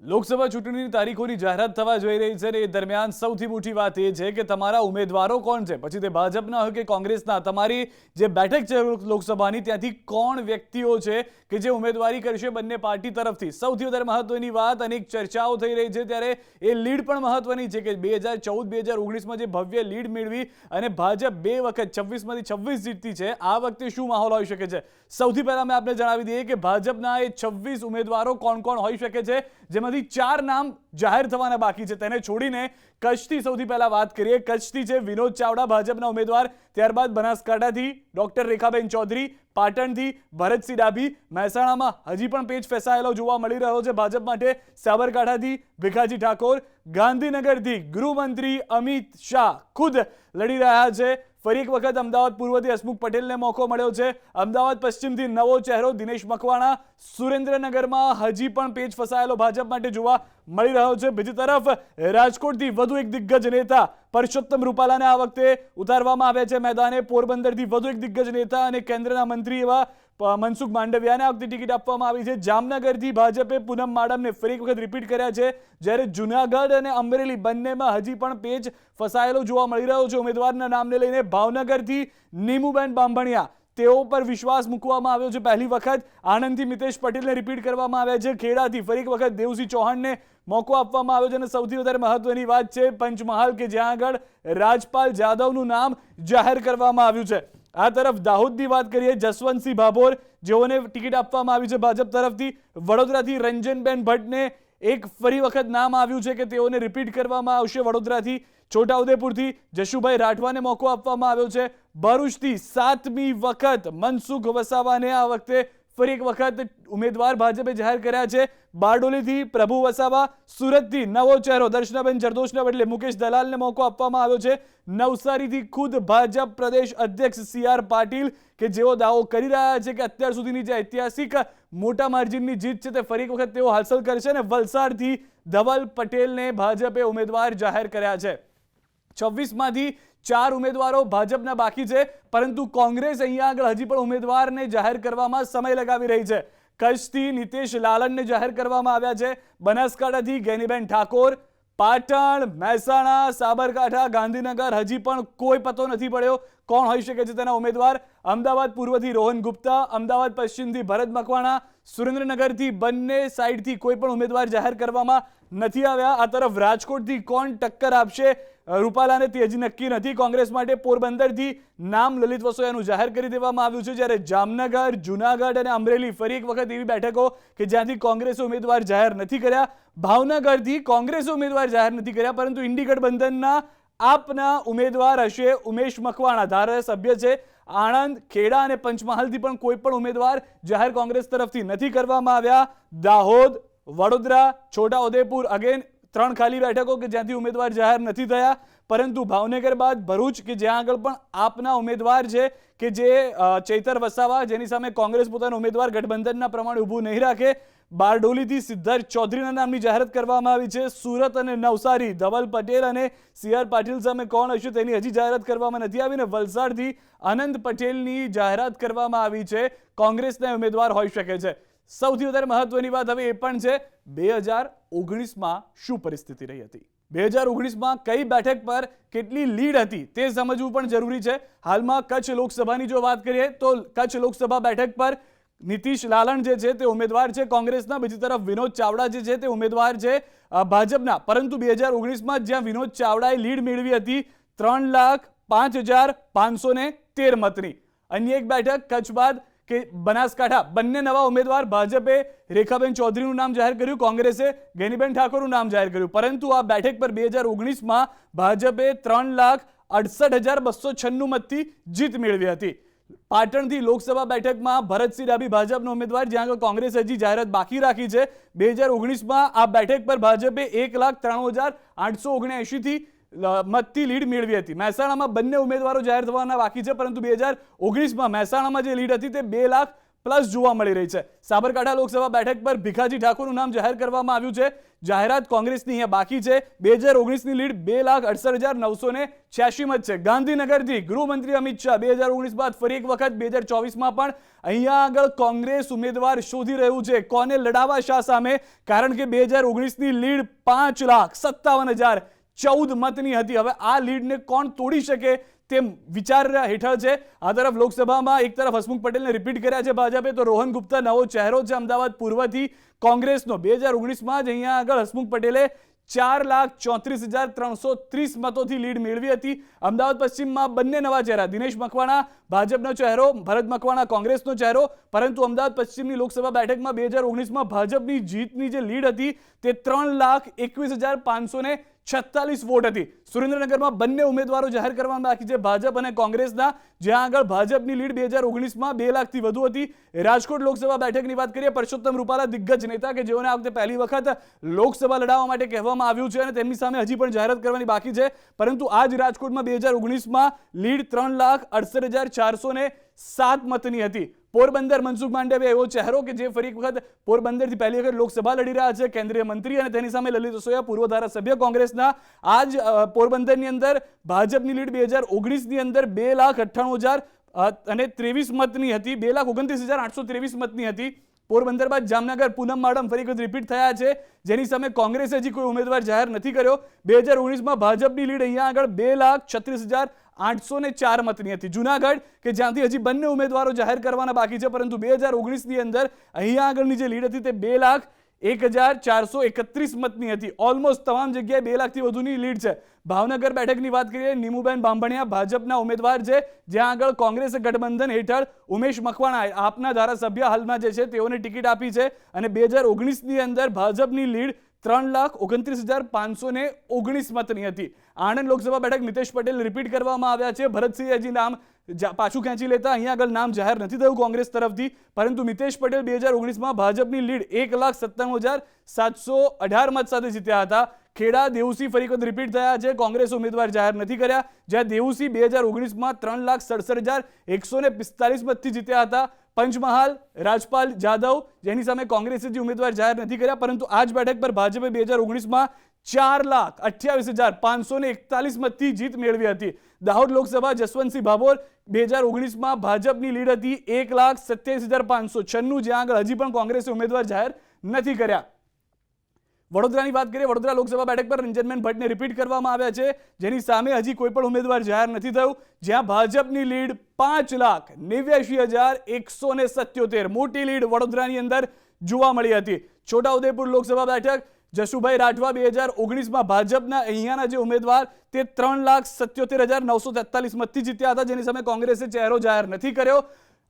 લોકસભા ચૂંટણીની તારીખોની જાહેરાત થવા જઈ રહી છે અને એ દરમિયાન સૌથી મોટી વાત એ છે કે તમારા ઉમેદવારો કોણ છે, પછી તે ભાજપના હોય કે કોંગ્રેસના, તમારી જે બેઠક છે લોકસભાની ત્યાંથી કોણ વ્યક્તિઓ છે કે જે ઉમેદવારી કરશે બંને પાર્ટી તરફથી. સૌથી વધારે મહત્વની વાત, અનેક ચર્ચાઓ થઈ રહી છે ત્યારે એ લીડ પણ મહત્વની છે કે 2014-2019માં જે ભવ્ય લીડ મેળવી અને ભાજપ 2 વખત 26માંથી 26 જીતતી છે, આ વખતે શું માહોલ હોઈ શકે છે. સૌથી પહેલા મેં આપને જણાવી દઈએ કે ભાજપના એ 26 ઉમેદવારો કોણ કોણ હોઈ શકે છે, જેમાં 4 નામ જાહેર થવાના બાકી છે. તેને છોડીને કચ્છથી સૌથી પહેલા વાત કરીએ. કચ્છથી છે વિનોદ ચાવડા ભાજપના ઉમેદવાર, ત્યારબાદ બનાસકાંઠાથી ડોક્ટર રેખાબેન ચૌધરી, પાટણથી ભરતસિંહ ડાભી, મહેસાણામાં હજી પણ પેચ ફેસાયેલો જોવા મળી રહ્યો છે ભાજપ માટે, સાબરકાંઠાથી ભીખાજી ઠાકોર, ગાંધીનગરથી ગૃહમંત્રી અમિત શાહ ખુદ લડી રહ્યા છે. ફરી એક વખત અમદાવાદ પૂર્વથી હસમુખ પટેલને મોકો મળ્યો છે. અમદાવાદ પશ્ચિમથી નવો ચહેરો દિનેશ મકવાણા, સુરેન્દ્રનગરમાં હજી પણ પેચ ફસાયેલો ભાજપ માટે જોવા મળી રહ્યો છે. બીજી તરફ રાજકોટથી વધુ એક દિગ્ગજ નેતા પરસોત્તમ રૂપાલાને આ વખતે ઉતારવામાં આવ્યા છે મેદાને. પોરબંદરથી વધુ એક દિગ્ગજ નેતા અને કેન્દ્રના મંત્રી એવા મનસુખ માંડવિયાને આ વખતે ટિકિટ આપવામાં આવી છે. જામનગરથી ભાજપે પૂનમ માડમને ફરી એક વખત રિપીટ કર્યા છે, જ્યારે જૂનાગઢ અને અમરેલી બંનેમાં હજી પણ પેચ ફસાયેલો જોવા મળી રહ્યો છે ઉમેદવારના નામને લઈને. ભાવનગરથી નીમુબેન બાંભણિયા, તેઓ પર વિશ્વાસ મૂકવામાં આવ્યો છે પહેલી વખત. આણંદથી મિતેશ પટેલને રિપીટ કરવામાં આવ્યા છે. ખેડાથી ફરી એક વખત દેવસિંહ ચૌહાણને મોકો આપવામાં આવ્યો છે. અને સૌથી વધારે મહત્વની વાત છે પંચમહાલ, કે જ્યાં આગળ રાજપાલ જાદવનું નામ જાહેર કરવામાં આવ્યું છે. આ તરફ દાહોદની વાત કરીએ, જસવંતસિંહ ભાભોર, જેઓને ટિકિટ આપવામાં આવી છે ભાજપ તરફથી. વડોદરાથી રંજનબેન ભટ્ટને એક ફરી વખત નામ આવ્યું છે કે તેઓને રિપીટ કરવામાં આવશે વડોદરાથી. છોટાઉદેપુરથી જશુભાઈ રાઠવાને મોકો આપવામાં આવ્યો છે. ભરૂચથી 7મી વખત મનસુખ વસાવાને આ વખતે ફરી એક વખત ઉમેદવાર ભાજપે જાહેર કર્યા છે. બારડોલીથી પ્રભુ વસાવા, સુરતથી નવો ચહેરો દર્શનાબેન જરદોશના બદલે મુકેશ દલાલને મોકો આપવામાં આવ્યો છે. નવસારીથી ખુદ ભાજપ પ્રદેશ અધ્યક્ષ CR પાટીલ, કે જેઓ દાવો કરી રહ્યા છે કે અત્યાર સુધીની જે ઐતિહાસિક મોટા માર્જિનની જીત છે તે ફરી એક વખત તેઓ હાંસલ કરશે. અને વલસાડથી ધવલ પટેલને ભાજપે ઉમેદવાર જાહેર કર્યા છે. 26માંથી 4 ઉમેદવારો ભાજપના બાકી છે, પરંતુ કોંગ્રેસ અહીંયા આગળ હજી પણ ઉમેદવારને જાહેર કરવામાં સમય લગાવી રહી છે. કચ્છથી નીતેશ લાલનને જાહેર કરવામાં આવ્યા છે. બનાસકાંઠાથી ગેનીબેન ઠાકોર, પાટણ, મહેસાણા, સાબરકાંઠા, ગાંધીનગર હજી પણ કોઈ પતો નથી પડ્યો કોણ હોઈ શકે છે તેના ઉમેદવાર. અમદાવાદ પૂર્વથી રોહન ગુપ્તા, અમદાવાદ પશ્ચિમથી ભરત મકવાણા, સુરેન્દ્રનગરથી બંને સાઈડથી કોઈ પણ ઉમેદવાર જાહેર કરવામાં નથી આવ્યા. આ તરફ રાજકોટથી કોણ ટક્કર આપશે રૂપાલાને તે હજી નક્કી નથી કોંગ્રેસ માટે. પોરબંદરથી નામ લલિત વસોયાનું જાહેર કરી દેવામાં આવ્યું છે, જ્યારે જામનગર, જૂનાગઢ અને અમરેલી ફરી એક વખત એવી બેઠકો કે જ્યાંથી કોંગ્રેસે ઉમેદવાર જાહેર નથી કર્યા. ભાવનગરથી કોંગ્રેસે ઉમેદવાર જાહેર નથી કર્યા, પરંતુ ઇન્ડી ગઠબંધનના આપના ઉમેદવાર હશે ઉમેશ મકવાણા, ધારાસભ્ય છે. આણંદ, ખેડા અને પંચમહાલથી પણ કોઈ પણ ઉમેદવાર જાહેર કોંગ્રેસ તરફથી નથી કરવામાં આવ્યા. દાહોદ, વડોદરા, છોટાઉદેપુર અગેન 3 ખાલી બેઠકો કે જ્યાંથી ઉમેદવાર જાહેર નથી થયા. પરંતુ ભાવનગર બાદ ભરૂચ, કે જ્યાં આગળ પણ આપના ઉમેદવાર છે કે જે ચૈતર વસાવા, જેની સામે કોંગ્રેસ પોતાનો ઉમેદવાર ગઠબંધનના પ્રમાણે ઊભું નહીં રાખે. બારડોલીથી સિદ્ધાર્થ ચૌધરીના નામની જાહેરાત કરવામાં આવી છે. સુરત અને નવસારી ધવલ પટેલ અને CR પાટીલ સામે કોણ હશે તેની હજી જાહેરાત કરવામાં નથી આવી. અને વલસાડથી અનંત પટેલની જાહેરાત કરવામાં આવી છે. કોંગ્રેસના ઉમેદવાર હોઈ શકે છે. સૌથી વધારે મહત્વની વાત હવે એ પણ છે 2019માં શું પરિસ્થિતિ રહી હતી, 2019માં કઈ બેઠક પર કેટલી લીડ હતી તે સમજવું પણ જરૂરી છે. હાલમાં કચ્છ લોકસભાની જો વાત કરીએ તો કચ્છ લોકસભા બેઠક પર નીતિશ લાલણ જે છે તે ઉમેદવાર છે કોંગ્રેસના. બીજી તરફ વિનોદ ચાવડા જે છે તે ઉમેદવાર છે ભાજપના. પરંતુ 2019માં જ્યાં વિનોદ ચાવડાએ લીડ મેળવી હતી 3,05,513 મતની, અન્ય એક બેઠક કચ્છ બાદ કે બનાસકાંઠા, બંને નવા ઉમેદવાર. ભાજપે રેખાબેન ચૌધરીનું નામ જાહેર કર્યું, કોંગ્રેસે ગેનીબેન ઠાકોરનું નામ જાહેર કર્યું. પરંતુ આ બેઠક પર 2019માં ભાજપે 3,68,296 મતથી જીત મેળવી હતી. પાટણથી લોકસભા બેઠકમાં ભરતસિંહ ડાભી ભાજપનો ઉમેદવાર, જ્યાં આગળ કોંગ્રેસ હજી જાહેરાત બાકી રાખી છે. 2019માં આ બેઠક પર ભાજપે 1,93,879થી મતથી લીડ મેળવી હતી. મહેસાણામાં બંને ઉમેદવારો જાહેર થવાના બાકી છે, પરંતુ 2019માં મહેસાણામાં જે લીડ હતી તે પ્લસ જોવા મળી રહી છે. સાબરકાંઠા લોકસભા બેઠક પર ભીખાજી ઠાકોરનું નામ જાહેર કરવામાં આવ્યું છે. જાહેરાત કોંગ્રેસની અહીંયા બાકી છે. 2019ની લીડ 2,68,986 મત છે. ગાંધીનગરથી ગૃહમંત્રી અમિત શાહ 2019 બાદ ફરી એક વખત 2024માં પણ અહીંયા આગળ કોંગ્રેસ ઉમેદવાર શોધી રહ્યું છે. કોને લડાવવા શાહ સામે? કારણ કે 2019ની લીડ 5,57,014 મતની હતી. હવે આ લીડને કોણ તોડી શકે તેમ વિચાર હેઠળ છે. આ તરફ લોકસભામાં એક તરફ હસમુખ પટેલને રિપીટ કર્યા છે ભાજપે, તો રોહન ગુપ્તા નવો ચહેરો છે અમદાવાદ પૂર્વથી કોંગ્રેસનો. 2019માં જ અહીંયા આગળ હસમુખ પટેલે 4,34,330 મતોથી લીડ મેળવી હતી. અમદાવાદ પશ્ચિમમાં બંને નવા ચહેરા, દિનેશ મકવાણા ભાજપનો ચહેરો, ભરત મકવાણા કોંગ્રેસનો ચહેરો. પરંતુ અમદાવાદ પશ્ચિમની લોકસભા બેઠકમાં 2019માં ભાજપની જીતની જે લીડ હતી તે 3,21,546 વોટ હતી. સુરેન્દ્રનગરમાં બંને ઉમેદવારો જાહેર કરવામાં બાકી છે, ભાજપ અને કોંગ્રેસના, જ્યાં આગળ ભાજપની લીડ 2019માં 2 લાખથી વધુ હતી. રાજકોટ લોકસભા બેઠકની વાત કરીએ, પરસોત્તમ રૂપાલા દિગ્ગજ નેતા કે જેઓને આ વખતે પહેલી વખત લોકસભા લડાવવા માટે કહેવામાં આવ્યું છે અને તેમની સામે હજી પણ જાહેરાત કરવાની બાકી છે. પરંતુ આ જ રાજકોટમાં 2019માં લીડ 3,68,407 મતની હતી. પોરબંદર મનસુખ માંડવિયા એવો ચહેરો કે જે ફરી એક વખત પોરબંદરથી પહેલી વખત લોકસભા લડી રહ્યા છે, કેન્દ્રીય મંત્રી, અને તેની સામે લલિત વસોયા પૂર્વ ધારાસભ્ય કોંગ્રેસના. આજ પોરબંદરની અંદર ભાજપની લીડ 2019ની અંદર 2,98,023 મતની હતી, 2,29,823 મતની હતી. પોરબંદર બાદ જામનગર પૂનમ માડમ ફરી વખત રિપીટ થયા છે, જેની સામે કોંગ્રેસે હજી કોઈ ઉમેદવાર જાહેર નથી કર્યો. 2019માં ભાજપની લીડ અહીંયા આગળ 2,36,804 મતની હતી. જુનાગઢ કે જ્યાંથી હજી બંને ઉમેદવારો જાહેર કરવાના બાકી છે, પરંતુ 2019ની અંદર અહીંયા આગળની જે લીડ હતી તે 2,01,431 મતની હતી. ઓલમોસ્ટ તમામ જગ્યાએ 2 લાખથી વધુની લીડ છે. ભાવનગર બેઠકની વાત કરીએ, નીમુબેન બાંભણિયા ભાજપના ઉમેદવાર છે, જ્યાં આગળ કોંગ્રેસે ગઠબંધન હેઠળ ઉમેશ મકવાણા આપના ધારાસભ્ય હાલમાં જે છે તેઓને ટિકિટ આપી છે અને 2019ની અંદર ભાજપની લીડ 3,29,519 મતની હતી. આણંદ લોકસભા બેઠક નિતેશ પટેલ રિપીટ કરવામાં આવ્યા છે. ભરતસિંહ હજી નામ પાછું ખેંચી લેતા અહીંયા આગળ નામ જાહેર નથી થયું કોંગ્રેસ તરફથી, પરંતુ મિતેશ પટેલ 2019માં ભાજપની લીડ 1,97,718 મત સાથે જીત્યા હતા. ખેડા દેવુસિંહ ફરી વખત રિપીટ થયા છે, કોંગ્રેસ ઉમેદવાર જાહેર નથી કર્યા, જ્યાં દેવુસિંહ 2019માં 3,67,145 મતથી જીત્યા હતા. પંચમહાલ રાજપાલ જાદવ, જેની સામે કોંગ્રેસે જે ઉમેદવાર જાહેર નથી કર્યા, પરંતુ આ જ બેઠક પર ભાજપે 2019માં 4,28,541 મતથી જીત મેળવી હતી. દાહોદ લોકસભા જસવંતસિંહ ભાભોર 2019માં ભાજપની લીડ હતી 1,27,596, જ્યાં આગળ હજી પણ કોંગ્રેસે ઉમેદવાર જાહેર નથી કર્યા. વડોદરાની વાત કરીએ, વડોદરા લોકસભા બેઠક પર રંજનબેન ભટ્ટને રિપીટ કરવામાં આવ્યા છે, જેની સામે હજી કોઈ પણ ઉમેદવાર જાહેર નથી થયું, જ્યાં ભાજપની લીડ 5,89,177, મોટી લીડ વડોદરાની અંદર જોવા મળી હતી. છોટાઉદેપુર લોકસભા બેઠક, જશુભાઈ રાઠવા 2019માં ભાજપના અહીંયાના જે ઉમેદવાર તે 3,77,943 મતથી જીત્યા હતા, જેની સામે કોંગ્રેસે ચહેરો જાહેર નથી કર્યો.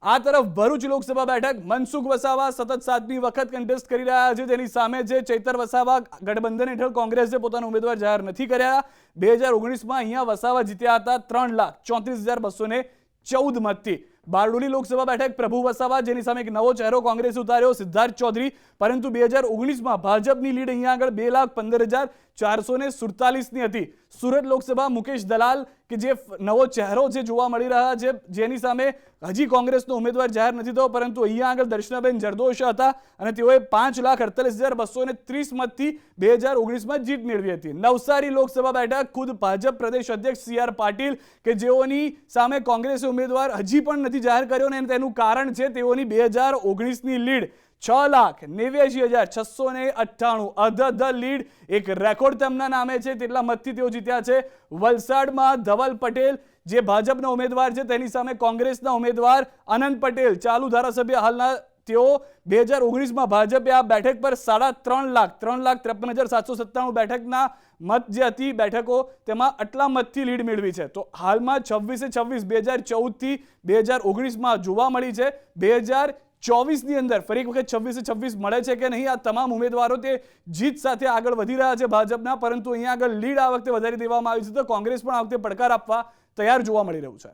આ તરફ ભરૂચ લોકસભા બેઠક, મનસુખ વસાવા સતત 7મી વખત કન્ટેસ્ટ કરી રહ્યા છે, તેની સામે છે ચૈતર વસાવા. ગઠબંધન હેઠળ કોંગ્રેસે પોતાનો ઉમેદવાર જાહેર નથી કર્યા. 2019માં અહીંયા વસાવા જીત્યા હતા 3,34,214 મતથી. બારડોલી લોકસભા બેઠક, પ્રભુ વસાવા, જેની સામે એક નવો ચહેરો કોંગ્રેસે ઉતાર્યો, સિદ્ધાર્થ ચૌધરી, પરંતુ 2019માં ભાજપની લીડ અહીંયા આગળ 2,15,447ની હતી. સુરત લોકસભા, મુકેશ દલાલ કે જે નવો ચહેરો છે જોવા મળી રહ્યા છે, જેની સામે હજી કોંગ્રેસનો ઉમેદવાર જાહેર નથી થયો, પરંતુ અહીંયા આગળ દર્શનાબેન જરદોશ હતા અને તેઓએ 5,48,230 મતથી 2019માં જીત મેળવી હતી. નવસારી લોકસભા બેઠક, ખુદ ભાજપ પ્રદેશ અધ્યક્ષ CR પાટીલ કે જેઓની સામે કોંગ્રેસે ઉમેદવાર હજી પણ નથી જાહેર કર્યો, અને તેનું કારણ છે તેઓની 2019ની લીડ 6,89,698 લીડ, એક રેકોર્ડ તેમના નામે છે, તેટલા મતથી તેઓ જીત્યા છે. વલસાડમાં ધવલ પટેલ જે ભાજપના ઉમેદવાર છે, તેની સામે કોંગ્રેસના ઉમેદવાર અનંત પટેલ, ચાલુ ધારાસભ્ય હાલના, તેઓ 2019માં ભાજપે આ બેઠક પર 3,53,797 બેઠકના મત જે હતી બેઠકો, તેમાં આટલા મતથી લીડ મેળવી છે. તો હાલમાં 26-26 2014થી 2019માં જોવા મળી છે. 2024ની અંદર ફરી એક વખત 26-26 મળે છે કે નહીં, આ તમામ ઉમેદવારો તે જીત સાથે આગળ વધી રહ્યા છે ભાજપના, પરંતુ અહીંયા આગળ લીડ આ વખતે વધારી દેવામાં આવી છે, તો કોંગ્રેસ પણ આ વખતે પડકાર આપવા તૈયાર જોવા મળી રહ્યું છે.